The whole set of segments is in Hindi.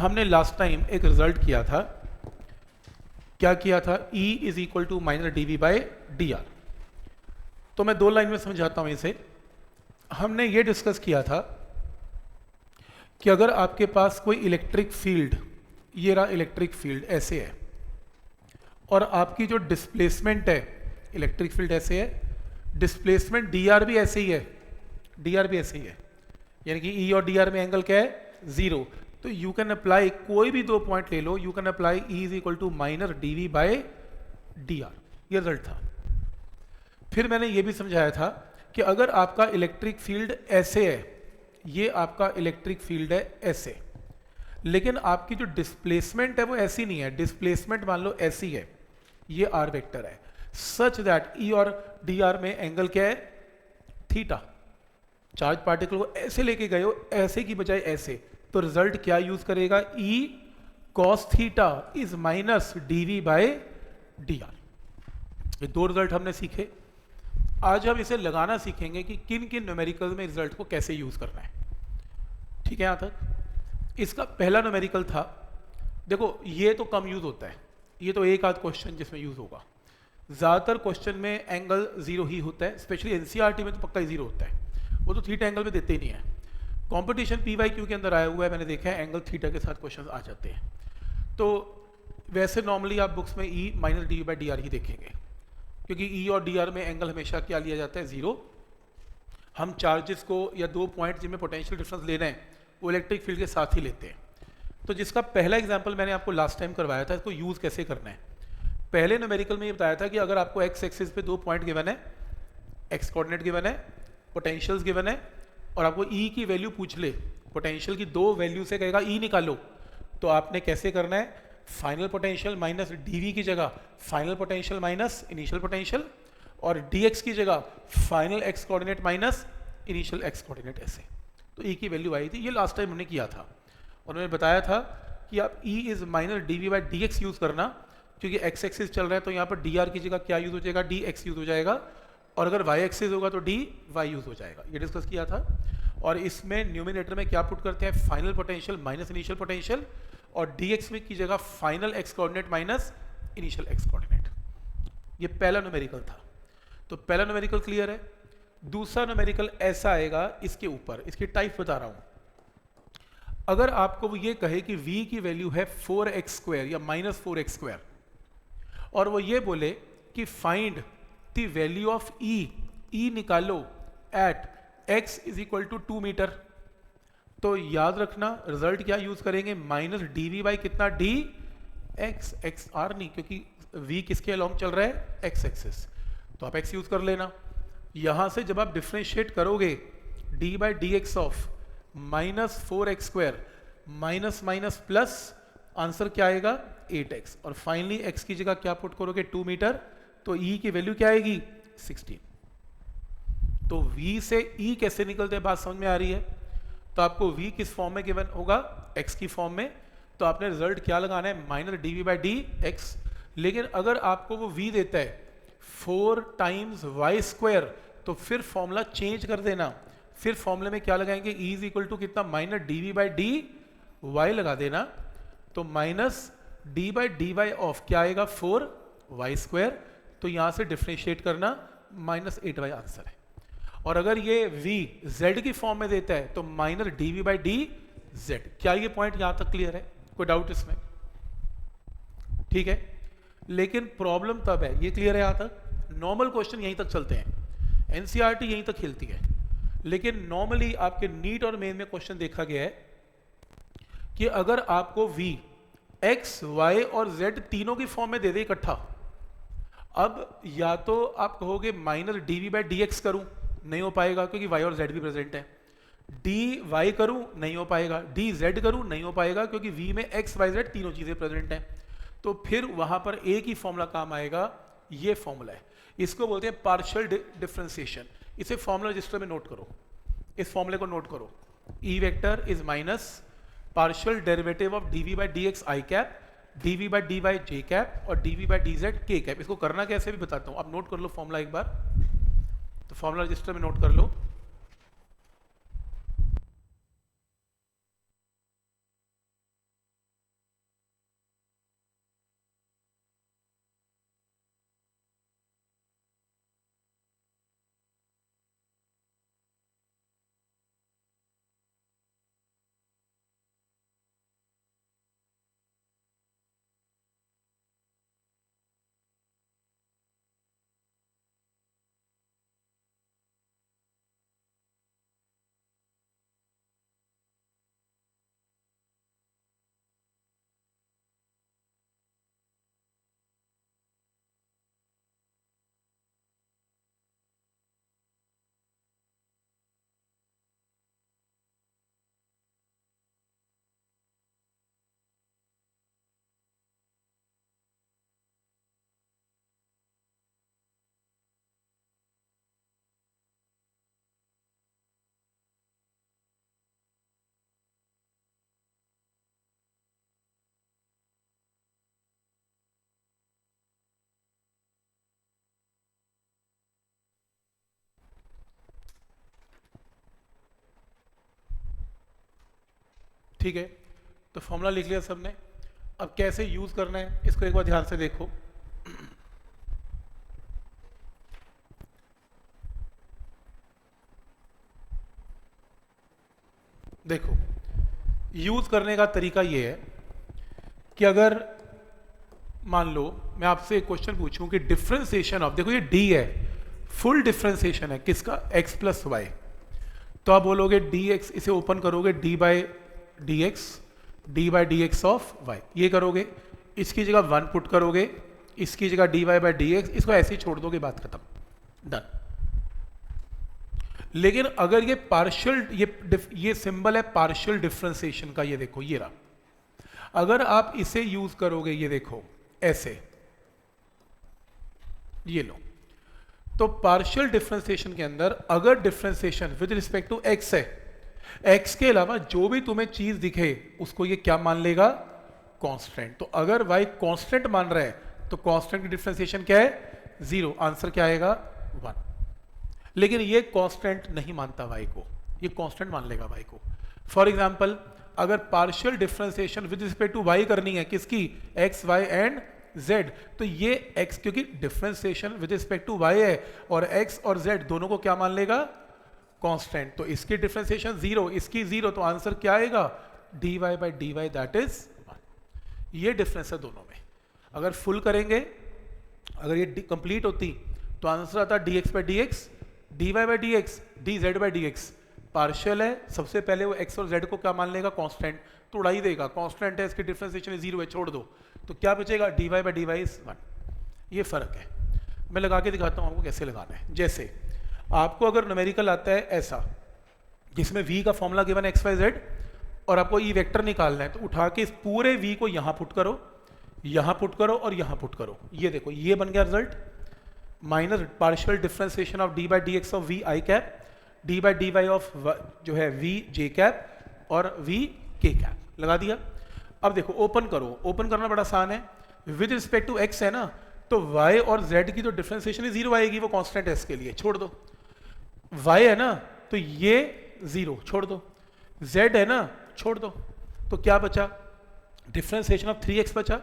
हमने लास्ट टाइम एक रिजल्ट किया था, क्या किया था, E is equal to minus D V by D R. तो मैं 2 लाइन में समझाता हूं इसे। हमने ये डिस्कस किया था कि अगर आपके पास कोई इलेक्ट्रिक फील्ड, ये रहा इलेक्ट्रिक फील्ड ऐसे है, और आपकी जो डिस्प्लेसमेंट है, इलेक्ट्रिक फील्ड ऐसे है, डिस्प्लेसमेंट डी आर भी ऐसे ही है, डी आर भी ऐसे ही है, यानी कि ई और डी आर में एंगल क्या है, 0। तो यू कैन अप्लाई, कोई भी 2 पॉइंट ले लो, you can apply E is equal to minus D V by D R. ये रिजल्ट था। फिर मैंने ये भी समझाया था कि अगर आपका इलेक्ट्रिक फील्ड ऐसे है, ये आपका इलेक्ट्रिक फील्ड है ऐसे, लेकिन आपकी जो डिस्प्लेसमेंट है वो ऐसी नहीं है, डिस्प्लेसमेंट मान लो ऐसी है, ये आर वेक्टर है, सच दैट ई और डी आर में एंगल क्या है, थीटा। चार्ज पार्टिकल को ऐसे लेके गए हो, ऐसे की बजाय ऐसे, तो रिजल्ट क्या यूज करेगा, E cos theta is minus D V by D R. ये 2 रिजल्ट हमने सीखे। आज हम इसे लगाना सीखेंगे कि किन किन न्यूमेरिकल में रिजल्ट को कैसे यूज करना है। ठीक है, यहां तक। इसका पहला न्यूमेरिकल था, देखो ये तो कम यूज होता है, ये तो एक आध क्वेश्चन जिसमें यूज होगा, ज्यादातर क्वेश्चन में एंगल 0 ही होता है, स्पेशली एनसीईआरटी में तो पक्का ही 0 होता है, वो तो थीटा एंगल में देते ही नहीं है। कंपटीशन पीवाईक्यू के अंदर आया हुआ है, मैंने देखा है एंगल थीटा के साथ क्वेश्चन आ जाते हैं। तो वैसे नॉर्मली आप बुक्स में E minus D by D R ही देखेंगे, क्योंकि ई और डी आर में एंगल हमेशा क्या लिया जाता है, 0। हम चार्जेस को या 2 पॉइंट जिनमें पोटेंशियल डिफरेंस लेना है वो इलेक्ट्रिक फील्ड के साथ ही लेते हैं। तो जिसका पहला एग्जाम्पल मैंने आपको लास्ट टाइम करवाया था, इसको यूज कैसे करना है। पहले न्यूमेरिकल में ये बताया था कि अगर आपको एक्स एक्सिस पे 2 पॉइंट गिवन है, एक्स कोऑर्डिनेट गिवन है, पोटेंशियल्स गिवन है, और आपको ई की वैल्यू पूछ ले, पोटेंशियल की 2 वैल्यू से कहेगा ई निकालो, तो आपने कैसे करना है, फाइनल पोटेंशियल माइनस डीवी की जगह final potential minus initial potential, और डीएक्स की जगह final x coordinate minus initial x coordinate, ऐसे। तो ई की वैल्यू आई थी, ये लास्ट टाइम हमने किया था, और मैंने बताया था कि आप E is minus D V by D X use करना, क्योंकि एक्स एक्सिस चल रहा है तो यहाँ पर डी आर की जगह क्या यूज हो जाएगा, डी एक्स यूज हो जाएगा, और अगर वाई एक्सिस होगा तो डी वाई यूज हो जाएगा। ये डिस्कस किया था। और इसमें न्यूमिनेटर में क्या पुट करते हैं, final potential minus initial potential, और डी एक्स में की जगह final x coordinate minus initial x coordinate. ये पहला न्यूमेरिकल था। तो पहला न्यूमेरिकल क्लियर है। दूसरा न्यूमेरिकल ऐसा आएगा, इसके ऊपर इसकी टाइप बता रहा हूं। अगर आपको वो ये कहे कि v की वैल्यू है 4x² या माइनस 4x², और वो ये बोले कि find the value of E निकालो at x is equal to 2 metre, तो याद रखना रिजल्ट क्या यूज करेंगे, माइनस डी वी बाई कितना, डी एक्स, एक्स आर नहीं, क्योंकि v किसके अलोंग चल रहा है, एक्स एक्सिस, तो आप x यूज कर लेना। यहां से जब आप डिफरेंशिएट करोगे d by D x of minus 4x² minus minus plus, answer क्या आएगा, 8x, और फाइनली x की जगह क्या पुट करोगे, 2 मीटर, तो e की वैल्यू क्या आएगी, 16। तो v से e कैसे निकलते हैं, बात समझ में आ रही है। तो आपको v किस फॉर्म में गिवन होगा, x की फॉर्म में, तो आपने रिजल्ट क्या लगाना है, minus D V by D X. लेकिन अगर आपको वो v देता है 4 टाइम्स y², तो फिर फॉर्मूला चेंज कर देना, फिर फॉर्मूले में क्या लगाएंगे, e इज इक्वल टू कितना, minus D V by D Y लगा देना, तो minus D by D Y of क्या आएगा, 4y², तो यहां से डिफरेंशिएट करना, माइनस 8y आंसर है। और अगर ये v z की फॉर्म में देता है तो minus D V by D Z. क्या ये पॉइंट यहां तक क्लियर है, कोई डाउट इसमें, ठीक है। लेकिन प्रॉब्लम तब है, ये क्लियर है यहां तक, नॉर्मल क्वेश्चन यहीं तक चलते हैं, एनसीईआरटी यहीं तक खेलती है, लेकिन नॉर्मली आपके नीट और मेन में क्वेश्चन देखा गया है कि अगर आपको v x y और z तीनों की फॉर्म में दे दे इकट्ठा, अब या तो आप कहोगे minus D V by D X करूं, नहीं हो पाएगा क्योंकि y और z भी प्रेजेंट है, डी वाई करूं नहीं हो पाएगा, डी जेड करूं नहीं हो पाएगा क्योंकि v में x y z तीनों चीजें प्रेजेंट हैं। तो फिर वहां पर एक ही फॉर्मूला काम आएगा, ये फॉर्मूला है, इसको बोलते हैं पार्शियल डिफरेंशिएशन। इसे फॉर्मूला रजिस्टर में नोट करो, इस फॉर्मूले को नोट करो, E vector is minus partial derivative of D V by D x I cap, D V by D Y J cap, और D V by D Z के कैप। इसको करना कैसे भी बताता हूं, आप नोट कर लो फॉर्मूला एक बार, तो फॉर्मूला रजिस्टर में नोट कर लो। ठीक है, तो फॉर्मूला लिख लिया सबने। अब कैसे यूज करना है इसको एक बार ध्यान से देखो। देखो यूज करने का तरीका ये है कि अगर मान लो मैं आपसे एक क्वेश्चन पूछूं कि डिफरेंशिएशन ऑफ, देखो ये डी है, फुल डिफरेंशिएशन है किसका, x प्लस वाई, तो आप बोलोगे dx, इसे ओपन करोगे d by D x of y, ये करोगे, इसकी जगह 1 पुट करोगे, इसकी जगह dy बाई डी एक्स, इसको ऐसे ही छोड़ दोगे, बात खत्म, डन। लेकिन अगर ये पार्शियल, ये सिंबल है पार्शियल डिफरेंशिएशन का, ये देखो ये रहा, अगर आप इसे यूज करोगे, ये देखो ऐसे, ये लो, तो पार्शियल डिफरेंशिएशन के अंदर अगर differentiation with respect to x है, x के अलावा जो भी तुम्हें चीज दिखे उसको ये क्या मान लेगा, कांस्टेंट। तो अगर y कांस्टेंट मान रहा है तो कांस्टेंट की डिफरेंशिएशन क्या है, 0, आंसर क्या आएगा 1। लेकिन ये कांस्टेंट नहीं मानता y को, ये कांस्टेंट मान लेगा y को। फॉर एग्जांपल अगर partial differentiation with respect to y करनी है, किसकी, x, y एंड z, तो ये x, क्योंकि differentiation with respect to y है और x और z दोनों को क्या मान लेगा, कांस्टेंट, तो इसकी डिफरेंशिएशन 0, इसकी 0, तो आंसर क्या आएगा, dy by D y that is 1। ये डिफरेंस है दोनों में। अगर फुल करेंगे, अगर ये कंप्लीट होती तो आंसर आता dx by D x, dy by D x, dz by D x. Partial है, सबसे पहले वो x और z को क्या मान लेगा, कांस्टेंट, तो उड़ा ही देगा, कांस्टेंट है, इसकी डिफरेंशिएशन 0 है, छोड़ दो, तो क्या बचेगा, dy by D y is 1। ये फर्क है, मैं लगा के दिखाता हूँ आपको कैसे लगाना है। जैसे आपको अगर न्यूमेरिकल आता है ऐसा, जिसमें v का फॉर्मूला गिवन है x y z और आपको ई वेक्टर निकालना है, तो उठा के इस पूरे v को यहां पुट करो, यहां पुट करो और यहां पुट करो, ये देखो ये बन गया result, minus partial differentiation of d by D x of V i cap, d by D Y of जो है वी जे कैप और वी के कैप, लगा दिया। अब देखो ओपन करो, ओपन करना बड़ा आसान है, विद रिस्पेक्ट टू x है ना, तो y और z की तो डिफरेंशिएशन 0 आएगी, वो कांस्टेंट है, इसके लिए छोड़ दो। y है ना, तो ये 0 छोड़ दो, z है ना, छोड़ दो, तो क्या बचा, डिफरेंशिएशन ऑफ 3x बचा,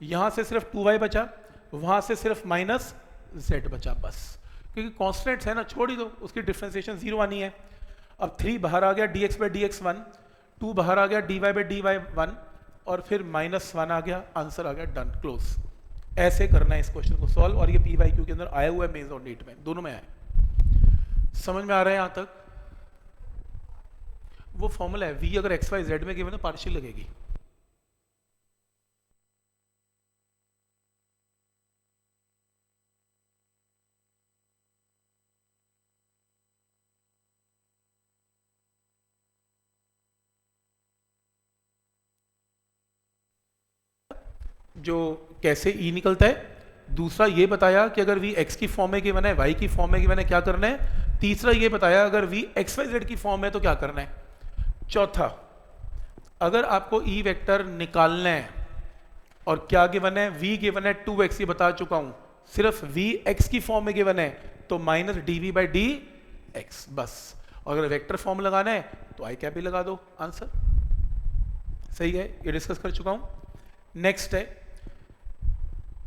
यहां से सिर्फ 2y बचा, वहां से सिर्फ माइनस z बचा, बस, क्योंकि कांस्टेंट्स है ना, छोड़ ही दो, उसकी डिफरेंशिएशन 0 आनी है। अब 3 बाहर आ गया, dx बाई डी एक्स 1, 2 बाहर आ गया, dy बाई डी वाई 1, और फिर -1 आ गया, आंसर आ गया, डन, क्लोज। ऐसे करना है इस क्वेश्चन को सॉल्व, और ये पी वाई क्यू के अंदर आया हुआ है, मेंस और नीट में, दोनों में आया। समझ में आ रहा है यहां तक? वो फॉर्मूला है, v अगर x y z में गिवन है पार्शियल लगेगी। जो कैसे ई निकलता है, दूसरा ये बताया कि अगर v x की फॉर्म में गिवन है, y की फॉर्म में गिवन है, क्या करना है, तीसरा ये बताया अगर v x y z की फॉर्म है तो क्या करना है, चौथा अगर आपको ई वेक्टर निकालना है और क्या गिवन है, v गिवन है 2x, ये बता चुका हूं, सिर्फ v x की फॉर्म में गिवन है तो minus dv by D x, बस। और अगर वेक्टर फॉर्म लगाना है तो आई कैप भी लगा दो, आंसर सही है, ये डिस्कस कर चुका हूं। नेक्स्ट है,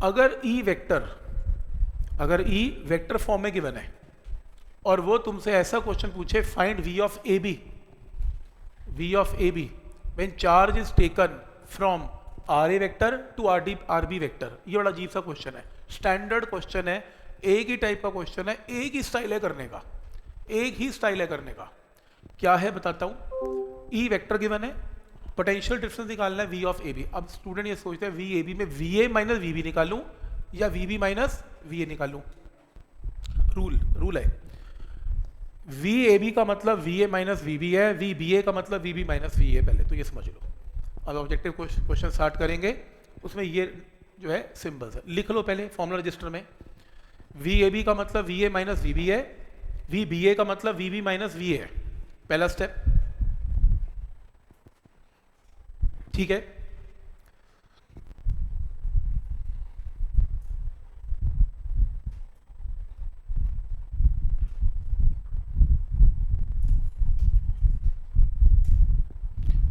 अगर ई वेक्टर फॉर्म में गिवन है और वो तुमसे ऐसा क्वेश्चन पूछे, find v of A B when charge is taken from r A vector to r B vector, ये बड़ा अजीब सा क्वेश्चन है, स्टैंडर्ड क्वेश्चन है, एक ही टाइप का क्वेश्चन है, एक ही स्टाइल है करने का, क्या है बताता हूं। ई वेक्टर गिवन है, पोटेंशियल डिफरेंस निकालना है v ऑफ ए बी। अब स्टूडेंट ये सोचते हैं वी ए बी में V A minus V B निकालूं या V B minus V A निकालूं, रूल है, वी ए बी का मतलब V A minus V B है, वी बी ए का मतलब V B minus V A, पहले तो ये समझ लो। अब ऑब्जेक्टिव क्वेश्चन स्टार्ट करेंगे, उसमें ये जो है सिंबल्स है, लिख लो पहले फॉर्मूला रजिस्टर में, वी ए बी का मतलब V A minus V B है, वी बी ए का मतलब V B minus V A है, पहला स्टेप, ठीक है।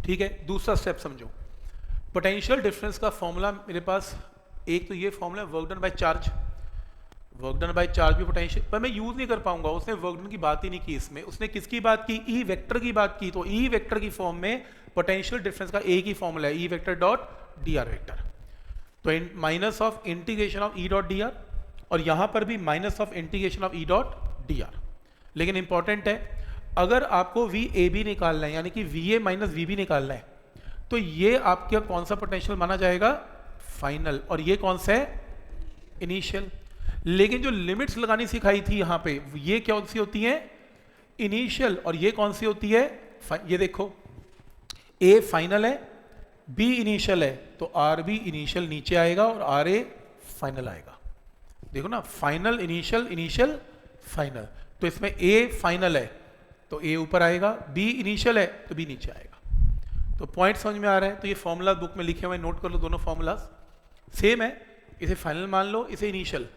ठीक है, दूसरा स्टेप समझो। पोटेंशियल डिफरेंस का फॉर्मूला मेरे पास एक तो ये formula work done by charge, work done by charge भी पोटेंशियल, पर मैं यूज नहीं कर पाऊंगा, उसने वर्क डन की बात ही नहीं की इसमें, उसने किसकी बात की, ई वेक्टर की बात की। तो ई वेक्टर की फॉर्म में पोटेंशियल डिफरेंस का एक ही फॉर्मूला है, E vector dot D are vector. तो minus of integration of E dot D R, और यहां पर भी minus of integration of E dot D R. लेकिन इंपॉर्टेंट है, अगर आपको वी ए बी निकालना है, यानी कि V A minus V B निकालना है, तो ये आपका कौन सा पोटेंशियल माना जाएगा, फाइनल, और ये कौन सा है, इनिशियल। लेकिन जो लिमिट्स लगानी सिखाई थी यहां पे, ये कौन सी होती है, इनिशियल, और ये कौन सी होती है, ये देखो, ए फाइनल है, बी इनिशियल है, तो आर बी इनिशियल नीचे आएगा और आर ए फाइनल आएगा। देखो ना, फाइनल इनिशियल इनिशियल फाइनल, तो इसमें ए फाइनल है तो ए ऊपर आएगा, बी इनिशियल है तो बी नीचे आएगा। तो पॉइंट समझ में आ रहा है। तो ये फॉर्मूला बुक में लिखे हुए, नोट कर लो, दोनों फॉर्मूलाज सेम है। इसे फाइनल मान लो, इसे इनिशियल,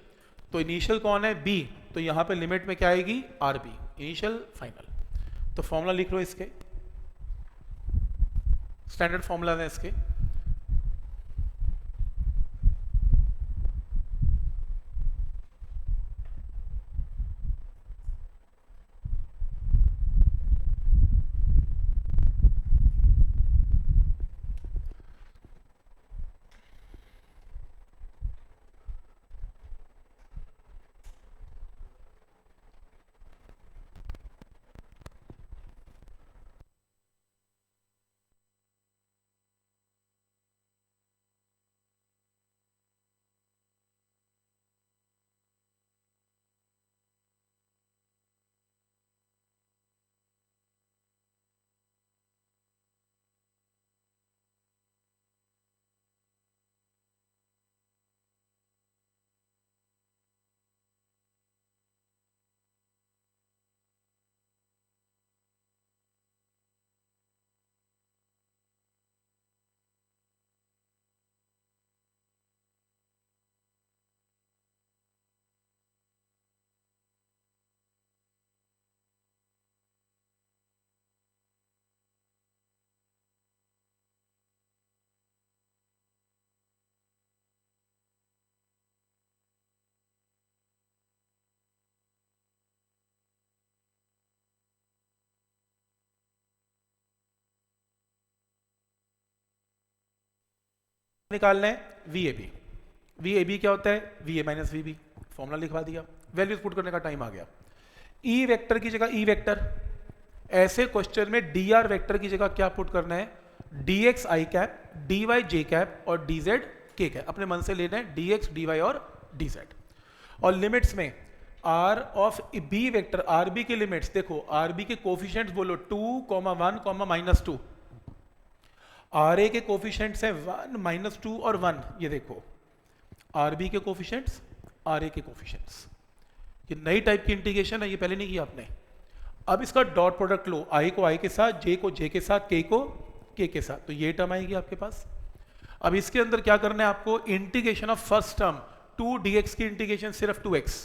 तो इनिशियल कौन है, बी, तो यहां पे लिमिट में क्या आएगी, आर बी, इनिशियल फाइनल। तो फॉर्मूला लिख लो, इसके स्टैंडर्ड फॉर्मूला है इसके। निकालना है V A B. V A B क्या होता है, V A minus V B, formula लिखवा दिया, वैल्यूज पुट करने का टाइम आ गया। ई वेक्टर की जगह ई वेक्टर, ऐसे क्वेश्चन में डी आर वेक्टर की जगह क्या पुट करना है, डी एक्स आई कैप, डी वाई जे कैप और डी जेड के कैप, अपने मन से लेना है, डी एक्स डी वाई और डी जेड। और लिमिट्स में r of B vector, r B की लिमिट्स देखो, आर बी के कोफिशिएंट्स बोलो 2, 1, -2, आर ए के कोफिशिएंट्स हैं 1, -2 और 1, ये देखो आर बी के कोफिशिएंट्स, आर ए के कोफिशिएंट्स। ये नई टाइप की इंटीग्रेशन है, ये पहले नहीं किया आपने। अब इसका डॉट प्रोडक्ट लो, आई को आई के साथ, जे को जे के साथ, के को के के साथ, तो ये टर्म आएगी आपके पास। अब इसके अंदर क्या करना है आपको, integration of first term, 2 dx की इंटीग्रेशन सिर्फ 2x,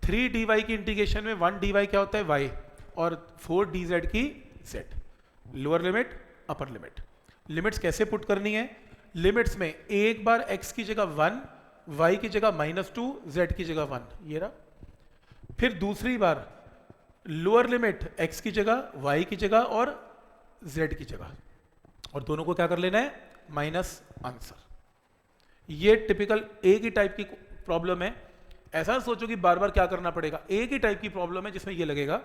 3 dy की इंटीग्रेशन में 1 dy क्या होता है y, और 4 dz की z। Lower limit upper limit, limits कैसे पुट करनी है, लिमिट्स में एक बार x की जगह 1, y की जगह -2, z की जगह 1, ये रहा। फिर दूसरी बार लोअर लिमिट x की जगह, y की जगह और z की जगह, और दोनों को क्या कर लेना है, माइनस आंसर। ये टिपिकल एक ही टाइप की प्रॉब्लम है, ऐसा सोचो कि बार बार क्या करना पड़ेगा, एक ही टाइप की प्रॉब्लम है जिसमें ये लगेगा।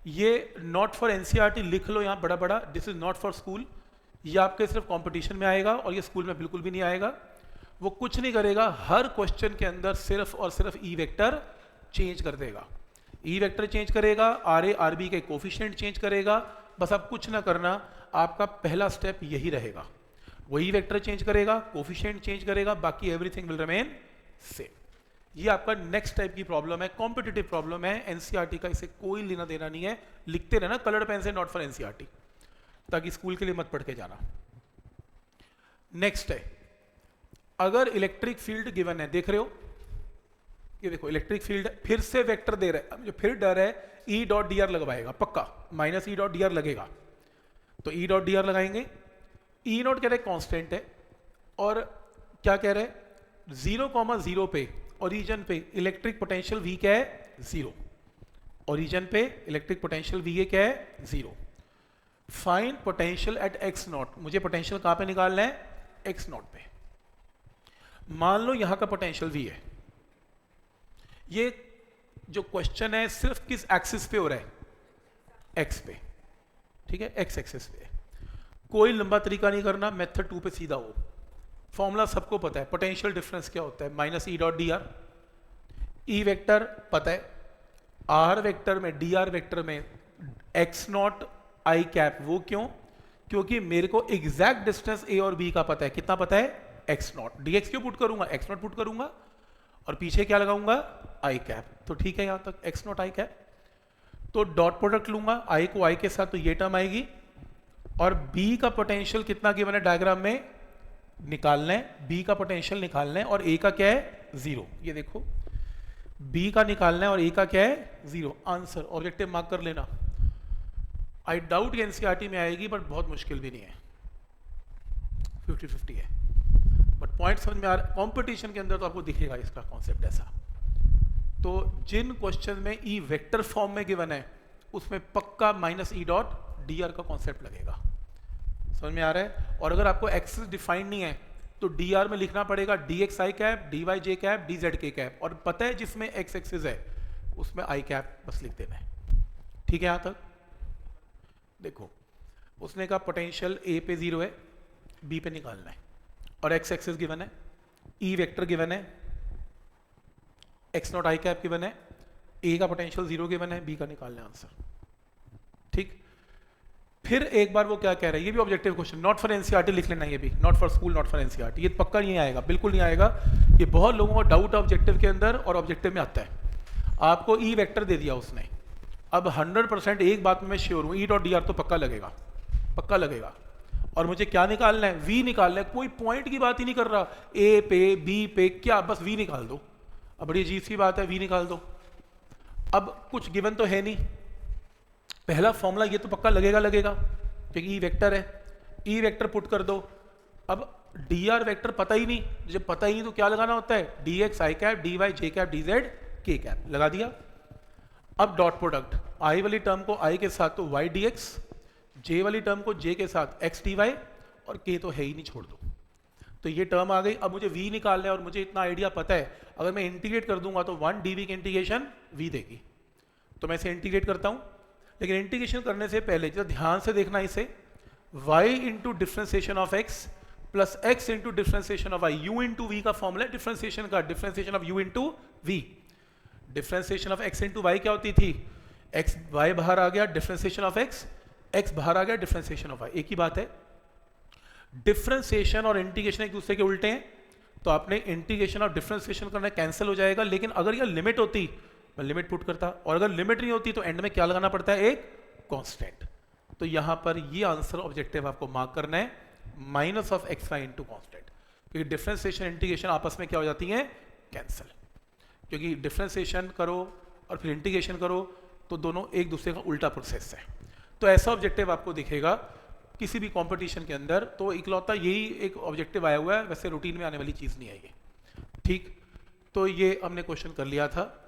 ये नॉट फॉर एनसीईआरटी लिख लो यहां बड़ा बड़ा, this is not for school. ये आपके सिर्फ कंपटीशन में आएगा और ये स्कूल में बिल्कुल भी नहीं आएगा। वो कुछ नहीं करेगा, हर क्वेश्चन के अंदर सिर्फ और सिर्फ ई वेक्टर चेंज कर देगा, ई वेक्टर चेंज करेगा, आर ए आर बी के कोफिशिएंट चेंज करेगा। बस आप कुछ ना करना, आपका पहला स्टेप यही रहेगा, वही वेक्टर चेंज करेगा, कोफिशिएंट चेंज करेगा, बाकी एवरीथिंग विल रिमेन सेम। ये आपका नेक्स्ट टाइप की प्रॉब्लम है, कॉम्पिटिटिव प्रॉब्लम है, एनसीईआरटी का इसे कोई लेना देना नहीं है। लिखते रहना कलर्ड पेन से, नॉट फॉर एनसीईआरटी, ताकि स्कूल के लिए मत पढ़ के जाना। नेक्स्ट है, अगर इलेक्ट्रिक फील्ड गिवन है, देख रहे हो ये देखो इलेक्ट्रिक फील्ड, फिर से वेक्टर दे रहा है, मुझे फिर डर है ई डॉट डी आर लगवाएगा पक्का, -E डॉट डी आर लगेगा। तो ई डॉट डी आर लगाएंगे, ई नॉट कह रहे कांस्टेंट है, और क्या कह रहे हैं 0,0 पे ओरिजिन पे इलेक्ट्रिक पोटेंशियल V क्या है 0, ओरिजिन पे इलेक्ट्रिक पोटेंशियल V क्या है 0। Find potential at x not, मुझे पोटेंशियल कहाँ पे निकालना है x नॉट पे। मान लो यहाँ का पोटेंशियल V है, ये जो क्वेश्चन है सिर्फ किस एक्सिस पे हो रहा है x पे, ठीक है x एक्सिस पे। कोई लंबा तरीका नहीं करना, मेथड 2 पे सीधा हो। फॉर्मूला सबको पता है, पोटेंशियल डिफरेंस क्या होता है minus E dot D are. E vector पता है, आर वेक्टर में डी आर वेक्टर में एक्स नॉट आई कैप, वो क्यों? क्योंकि मेरे को एग्जैक्ट डिस्टेंस ए और बी का पता है। कितना पता है एक्स नॉट, डी एक्स क्यों पुट करूंगा, एक्स नॉट पुट करूंगा और पीछे क्या लगाऊंगा आई कैप। तो ठीक है यहां तक एक्स नॉट आई कैप। तो डॉट प्रोडक्ट लूंगा आई को आई के साथ, तो ये टर्म आएगी, और बी का पोटेंशियल कितना गिवन है डायग्राम में निकालना है, बी का पोटेंशियल निकालना है, और ए का क्या है 0। ये देखो बी का निकालना है और ए का क्या है 0। आंसर ऑब्जेक्टिव मार्क कर लेना। आई डाउट ये एनसीईआरटी में आएगी, बट बहुत मुश्किल भी नहीं है, 50-50 है, बट पॉइंट समझ में आ रहा है। कॉम्पिटिशन के अंदर तो आपको दिखेगा इसका कॉन्सेप्ट ऐसा। तो जिन क्वेश्चन में ई वेक्टर फॉर्म में गिवन है उसमें पक्का minus E dot D are का कॉन्सेप्ट लगेगा। समझ में आ रहा है? और अगर आपको एक्सिस डिफाइंड नहीं है तो डी आर में लिखना पड़ेगा डी एक्स आई कैप, डी वाई जे कैप, डी जेड के कैप, और पता है जिसमें एक्स एक्सिस है उसमें आई कैप बस लिख देना है। ठीक है? यहां तक देखो, उसने कहा पोटेंशियल ए पे 0 है, बी पे निकालना है, और एक्स एक्सिस गिवन है, ई वेक्टर गिवन है, x not I cap given है, ए का पोटेंशियल 0 गिवन है, बी का निकालना है आंसर। ठीक, फिर एक बार वो क्या कह रहा है, ये भी objective question, not for NCERT लिख लेना, ये भी not for school, not for NCERT, ये पक्का नहीं आएगा, बिल्कुल नहीं आएगा। ये बहुत लोगों को डाउट है ऑब्जेक्टिव के अंदर, और ऑब्जेक्टिव में आता है। आपको ई वेक्टर दे दिया उसने, अब 100% एक बात में मैं श्योर हूँ, ई डॉट डी आर तो पक्का लगेगा, पक्का लगेगा। और मुझे क्या निकालना है, वी निकालना है। कोई पॉइंट की बात ही नहीं कर रहा, ए पे बी पे, क्या बस वी निकाल दो। अब बड़ी अजीब सी बात है, वी निकाल दो। अब कुछ गिवन तो है नहीं, पहला फॉर्मूला ये तो पक्का लगेगा लगेगा क्योंकि ई वेक्टर है, ई वेक्टर पुट कर दो। अब डी आर वेक्टर पता ही नहीं, जब पता ही नहीं तो क्या लगाना होता है, डी एक्स आई कैप, डी वाई जे कैप, डी जेड के कैप, लगा दिया। अब डॉट प्रोडक्ट, आई वाली टर्म को आई के साथ तो वाई डी एक्स, जे वाली टर्म को जे के साथ एक्स डी वाई, और के तो है ही नहीं, छोड़ दो। तो ये टर्म आ गई। अब मुझे v निकालना है और मुझे इतना आइडिया पता है, अगर मैं इंटीग्रेट कर दूंगा तो 1 dv की इंटीग्रेशन v देगी, तो मैं इसे इंटीग्रेट करता हूं। लेकिन इंटीग्रेशन करने से पहले जरा ध्यान से देखना इसे, y into differentiation of x plus x into differentiation of y, u into v का फॉर्मूला है डिफ्रेंसिएशन का, differentiation of u into v। Differentiation of x into y क्या होती थी, x y बाहर आ गया, डिफ्रेंसिएशन ऑफ x बाहर आ गया, डिफ्रेंसिएशन ऑफ y, एक ही बात है। डिफ्रेंसिएशन और इंटीग्रेशन एक दूसरे के उल्टे हैं, तो आपने इंटीग्रेशन और डिफ्रेंसिएशन करना कैंसिल हो जाएगा। लेकिन अगर यह लिमिट होती मैं लिमिट पुट करता, और अगर लिमिट नहीं होती तो एंड में क्या लगाना पड़ता है, एक कांस्टेंट। तो यहां पर ये आंसर ऑब्जेक्टिव आपको मार्क करना है, minus of x y into constant, क्योंकि डिफ्रेंसिएशन इंटीग्रेशन आपस में क्या हो जाती है, कैंसिल। क्योंकि डिफ्रेंसिएशन करो और फिर इंटीग्रेशन करो तो दोनों एक दूसरे का उल्टा प्रोसेस है। तो ऐसा ऑब्जेक्टिव आपको दिखेगा किसी भी कंपटीशन के अंदर, तो इकलौता यही एक ऑब्जेक्टिव आया हुआ है, वैसे रूटीन में आने वाली चीज़ नहीं है ये। ठीक, तो ये हमने क्वेश्चन कर लिया था,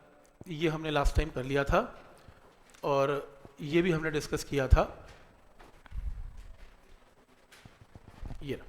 ये हमने लास्ट टाइम कर लिया था, और ये भी हमने डिस्कस किया था, ये